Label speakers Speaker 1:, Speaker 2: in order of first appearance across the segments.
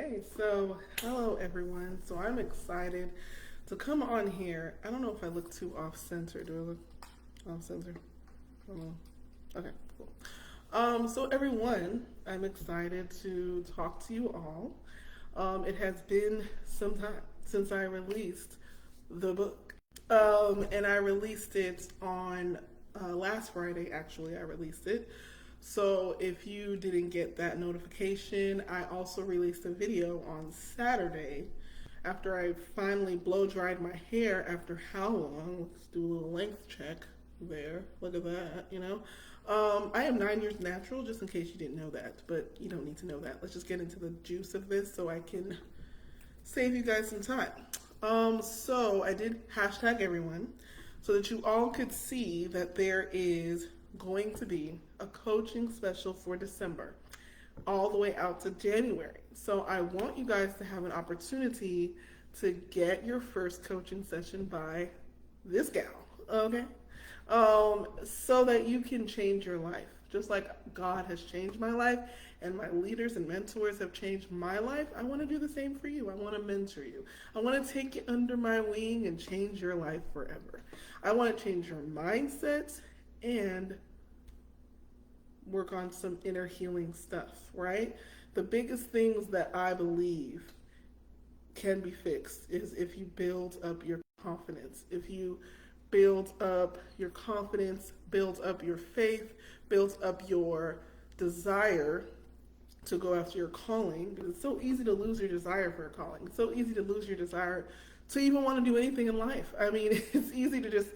Speaker 1: Okay, so hello everyone. So I'm excited to come on here. I don't know if I look too off center. Do I look off center? I don't know. Okay, cool. So everyone, I'm excited to talk to you all. It has been some time since I released the book. And I released it on last Friday, actually, I released it. So if you didn't get that notification, I also released a video on Saturday after I finally blow dried my hair after how long? Let's do a little length check there. Look at that. I am 9 years natural, just in case you didn't know that, but you don't need to know that. Let's just get into the juice of this so I can save you guys some time. So I did hashtag everyone so that you all could see that there is going to be a coaching special for December all the way out to January. So I want you guys to have an opportunity to get your first coaching session by this gal, okay? So that you can change your life. Just like God has changed my life and my leaders and mentors have changed my life, I want to do the same for you. I want to mentor you. I want to take you under my wing and change your life forever. I want to change your mindset and work on some inner healing stuff, right? The biggest things that I believe can be fixed is if you build up your confidence. If you build up your confidence, build up your faith, build up your desire to go after your calling, because it's so easy to lose your desire for a calling. It's so easy to lose your desire to even want to do anything in life. I mean, it's easy to just,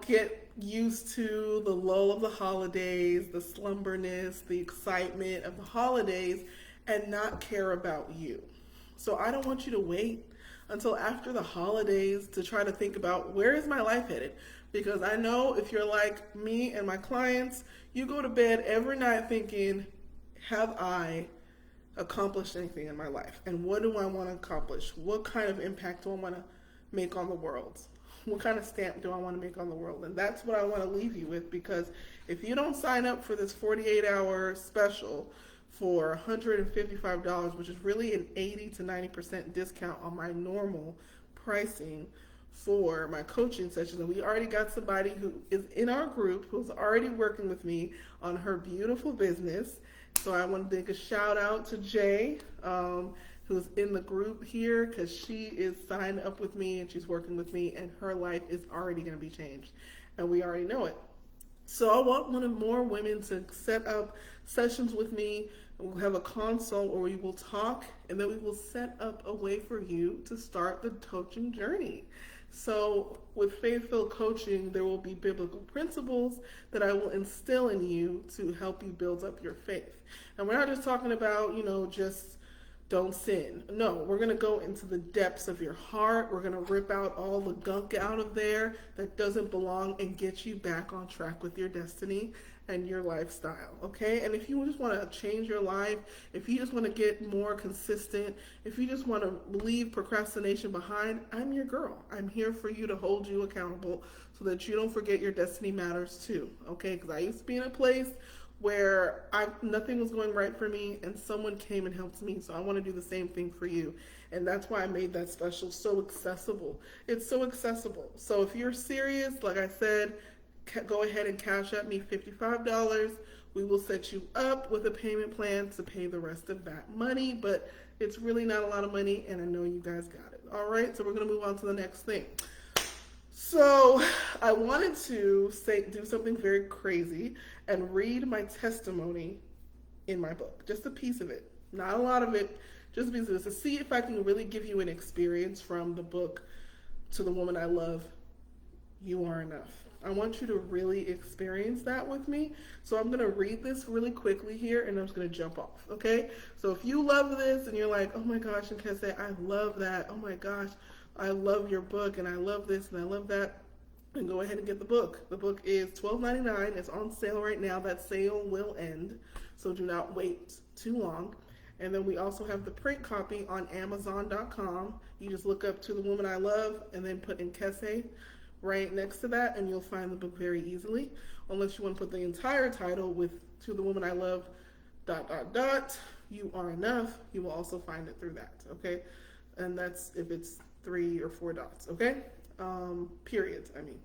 Speaker 1: get used to the lull of the holidays, the slumberness, the excitement of the holidays, and not care about you. So I don't want you to wait until after the holidays to try to think about where is my life headed. Because I know if you're like me and my clients, you go to bed every night thinking, have I accomplished anything in my life? And what do I want to accomplish? What kind of impact do I want to make on the world? What kind of stamp do I want to make on the world? And that's what I want to leave you with, because if you don't sign up for this 48-hour special for $155, which is really an 80 to 90% discount on my normal pricing for my coaching sessions, and we already got somebody who is in our group who's already working with me on her beautiful business. So I want to make a shout out to Jay, who's in the group here, because she is signed up with me and she's working with me, and her life is already going to be changed, and we already know it. So I want more women to set up sessions with me. We'll have a consult where we will talk, and then we will set up a way for you to start the coaching journey. So with Faith-Filled Coaching, there will be biblical principles that I will instill in you to help you build up your faith. And we're not just talking about, just don't sin. No, we're going to go into the depths of your heart. We're going to rip out all the gunk out of there that doesn't belong and get you back on track with your destiny and your lifestyle, okay? And if you just want to change your life, if you just want to get more consistent, if you just want to leave procrastination behind, I'm your girl. I'm here for you to hold you accountable so that you don't forget your destiny matters too, okay? Because I used to be in a place where nothing was going right for me, and someone came and helped me. So I want to do the same thing for you. And that's why I made that special so accessible. It's so accessible. So if you're serious, like I said, go ahead and cash at me $55. We will set you up with a payment plan to pay the rest of that money, but it's really not a lot of money, and I know you guys got it. All right, so we're going to move on to the next thing. So I wanted to do something very crazy and read my testimony in my book, just a piece of it, not a lot of it, just a piece of it, to see if I can really give you an experience from the book To the Woman I Love, You Are Enough. I want you to really experience that with me. So I'm going to read this really quickly here, and I'm just going to jump off, okay? So if you love this and you're like, oh my gosh, Nkese, I love that. Oh my gosh, I love your book, and I love this, and I love that, and go ahead and get the book. The book is $12.99. It's on sale right now. That sale will end, so do not wait too long. And then we also have the print copy on Amazon.com. You just look up To the Woman I Love and then put Nkese right next to that, and you'll find the book very easily, unless you want to put the entire title with To the Woman I Love ... you are enough, you will also find it through that, okay? And that's if it's 3 or 4 dots, okay? Periods, I mean.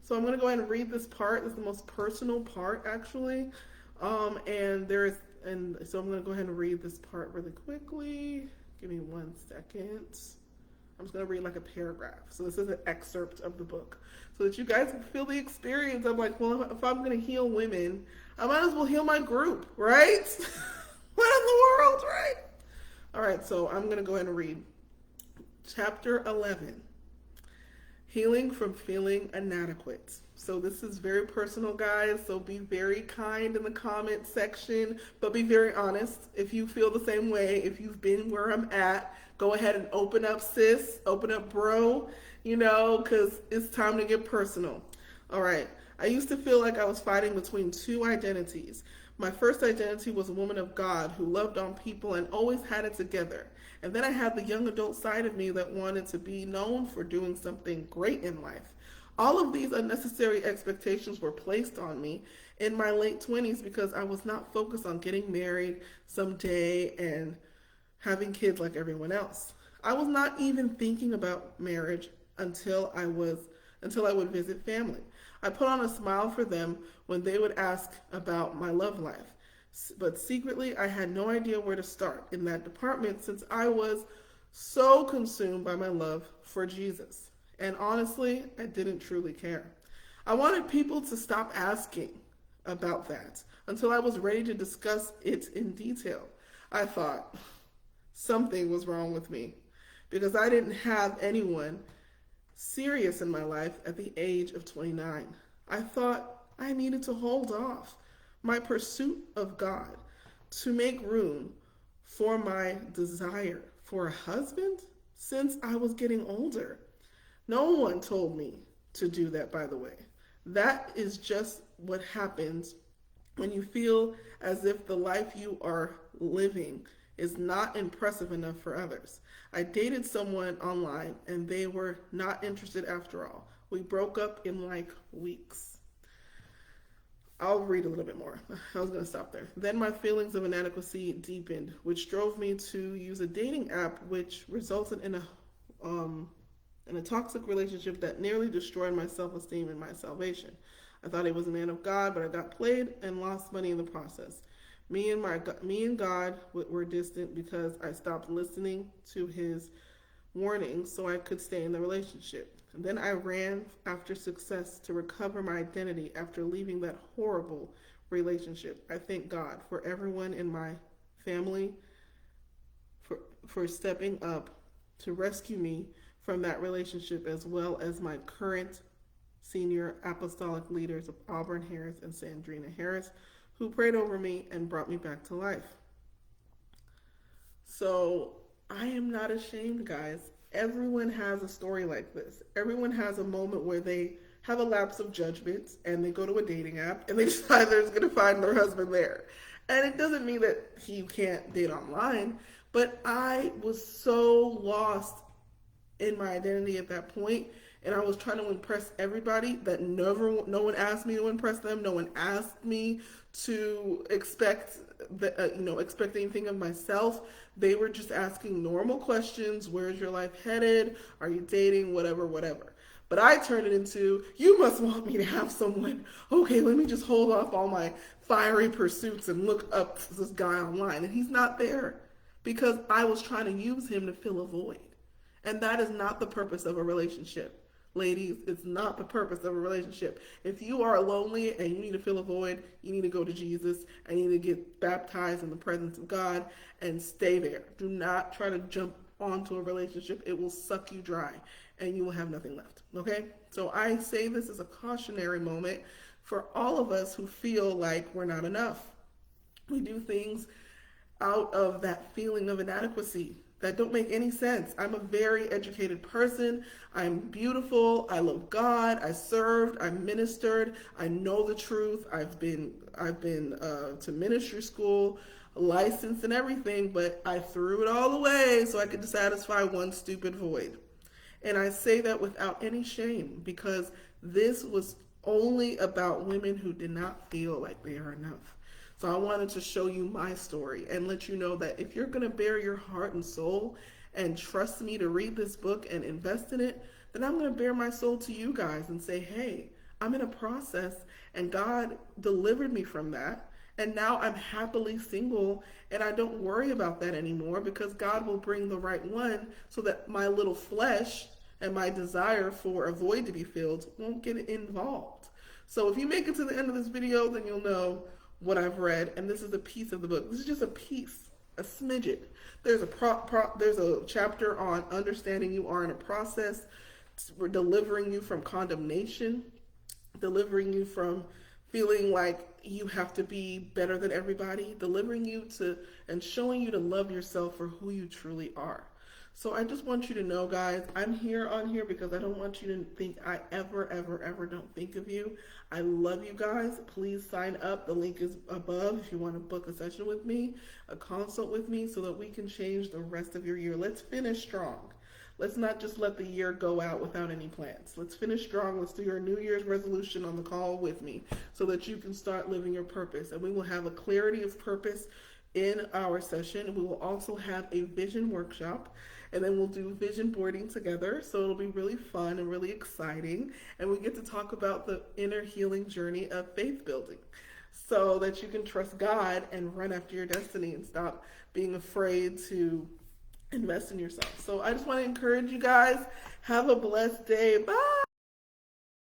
Speaker 1: So I'm going to go ahead and read this part. This is the most personal part, actually. And so I'm going to go ahead and read this part really quickly. Give me 1 second. I'm just going to read like a paragraph. So this is an excerpt of the book so that you guys can feel the experience. I'm like, well, if I'm going to heal women, I might as well heal my group, right? What in the world, right? All right, so I'm going to go ahead and read chapter 11, Healing from Feeling Inadequate. So this is very personal, guys, so be very kind in the comment section, but be very honest. If you feel the same way, if you've been where I'm at, go ahead and open up, sis, open up, bro, because it's time to get personal. All right, I used to feel like I was fighting between 2 identities. My first identity was a woman of God who loved on people and always had it together. And then I had the young adult side of me that wanted to be known for doing something great in life. All of these unnecessary expectations were placed on me in my late 20s because I was not focused on getting married someday and having kids like everyone else. I was not even thinking about marriage until I would visit family. I put on a smile for them when they would ask about my love life. But secretly, I had no idea where to start in that department since I was so consumed by my love for Jesus. And honestly, I didn't truly care. I wanted people to stop asking about that until I was ready to discuss it in detail. I thought something was wrong with me because I didn't have anyone serious in my life at the age of 29. I thought I needed to hold off my pursuit of God to make room for my desire for a husband since I was getting older. No one told me to do that, by the way. That is just what happens when you feel as if the life you are living is not impressive enough for others. I dated someone online and they were not interested after all. We broke up in like weeks. I'll read a little bit more. I was going to stop there. Then my feelings of inadequacy deepened, which drove me to use a dating app, which resulted in a toxic relationship that nearly destroyed my self-esteem and my salvation. I thought he was a man of God, but I got played and lost money in the process. Me and God were distant because I stopped listening to his warnings so I could stay in the relationship. And then I ran after success to recover my identity after leaving that horrible relationship. I thank God for everyone in my family for stepping up to rescue me from that relationship, as well as my current senior apostolic leaders of Auburn Harris and Sandrina Harris, who prayed over me and brought me back to life. So I am not ashamed, guys. Everyone has a story like this. Everyone has a moment where they have a lapse of judgment and they go to a dating app and they decide they're going to find their husband there. And it doesn't mean that you can't date online, but I was so lost in my identity at that point, and I was trying to impress everybody that no one asked me to impress them. No one asked me to expect anything of myself. They were just asking normal questions. Where's your life headed? Are you dating? Whatever. But I turned it into, you must want me to have someone. Okay, let me just hold off all my fiery pursuits and look up this guy online. And he's not there because I was trying to use him to fill a void. And that is not the purpose of a relationship. Ladies, it's not the purpose of a relationship. If you are lonely and you need to fill a void, you need to go to Jesus and you need to get baptized in the presence of God and stay there. Do not try to jump onto a relationship. It will suck you dry and you will have nothing left. Okay? So I say this as a cautionary moment for all of us who feel like we're not enough. We do things out of that feeling of inadequacy that don't make any sense. I'm a very educated person. I'm beautiful. I love God. I served. I ministered. I know the truth. I've been to ministry school, licensed and everything, but I threw it all away so I could satisfy one stupid void. And I say that without any shame because this was only about women who did not feel like they are enough. So I wanted to show you my story and let you know that if you're going to bare your heart and soul and trust me to read this book and invest in it, then I'm going to bare my soul to you guys and say, hey, I'm in a process and God delivered me from that. And now I'm happily single and I don't worry about that anymore because God will bring the right one so that my little flesh and my desire for a void to be filled won't get involved. So if you make it to the end of this video, then you'll know what I've read. And this is a piece of the book. This is just a piece, a smidget. There's there's a chapter on understanding you are in a process. We're delivering you from condemnation, delivering you from feeling like you have to be better than everybody, delivering you to and showing you to love yourself for who you truly are. So I just want you to know, guys, I'm here on here because I don't want you to think I ever don't think of you. I love you guys. Please sign up. The link is above if you want to book a session with me, a consult with me, so that we can change the rest of your year. Let's finish strong. Let's not just let the year go out without any plans. Let's finish strong. Let's do your New Year's resolution on the call with me so that you can start living your purpose. And we will have a clarity of purpose in our session. We will also have a vision workshop, and then we'll do vision boarding together. So it'll be really fun and really exciting. And we get to talk about the inner healing journey of faith building so that you can trust God and run after your destiny and stop being afraid to invest in yourself. So I just want to encourage you guys. Have a blessed day. Bye.